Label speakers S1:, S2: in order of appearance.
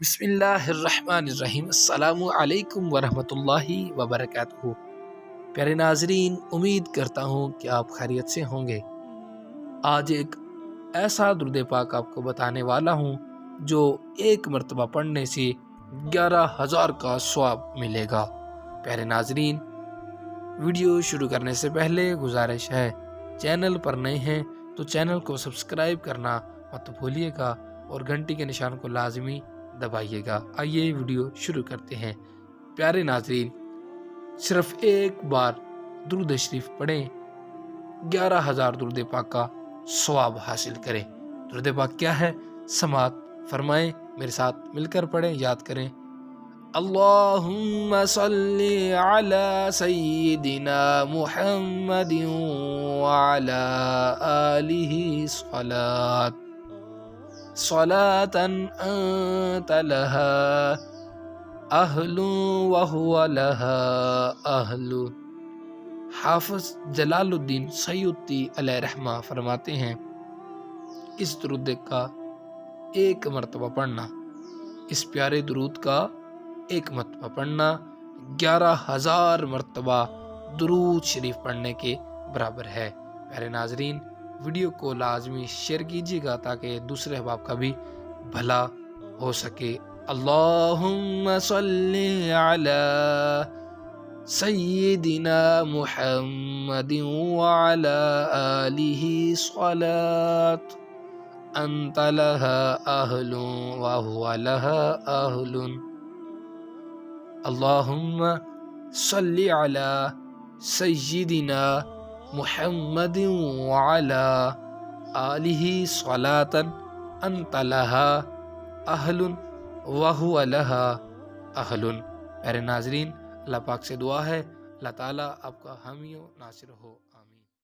S1: بسم اللہ الرحمن الرحیم۔ السلام علیکم ورحمۃ اللہ وبرکاتہ۔ پیارے ناظرین، امید کرتا ہوں کہ آپ خیریت سے ہوں گے۔ آج ایک ایسا درود پاک آپ کو بتانے والا ہوں جو ایک مرتبہ پڑھنے سے 11,000 کا ثواب ملے گا۔ پیارے ناظرین، ویڈیو شروع کرنے سے پہلے گزارش ہے، چینل پر نئے ہیں تو چینل کو سبسکرائب کرنا مت بھولیے گا اور گھنٹی کے نشان کو لازمی دبائیے گا۔ آئیے ویڈیو شروع کرتے ہیں۔ پیارے ناظرین، صرف ایک بار درود شریف پڑھیں، 11,000 درود پاک کا ثواب حاصل کریں۔ درود پاک کیا ہے؟ سماعت فرمائیں، میرے ساتھ مل کر پڑھیں، یاد کریں۔ اللہم صلی علی سیدنا محمد وعلی آلہ صلاۃ انت لها اہل وهو لها اہل۔ حافظ جلال الدین سیوطی علیہ رحمہ فرماتے ہیں، اس درود کا ایک مرتبہ پڑھنا، اس پیارے درود کا ایک مرتبہ پڑھنا 11,000 مرتبہ درود شریف پڑھنے کے برابر ہے۔ پیارے ناظرین، ویڈیو کو لازمی شیئر کیجیے گا تاکہ دوسرے احباب کا بھی بھلا ہو سکے۔ اللہم صلی علی سیدنا محمد وعلی آلہ صلاۃ انت لها اہل وهو لها اہل۔ اللہم صلی علی سیدنا محمد وعلی آلہ صلاۃ انت لها اہل وهو لها اہل۔ پیارے ناظرین، اللہ پاک سے دعا ہے اللہ تعالیٰ آپ کا حامی و ناصر ہو۔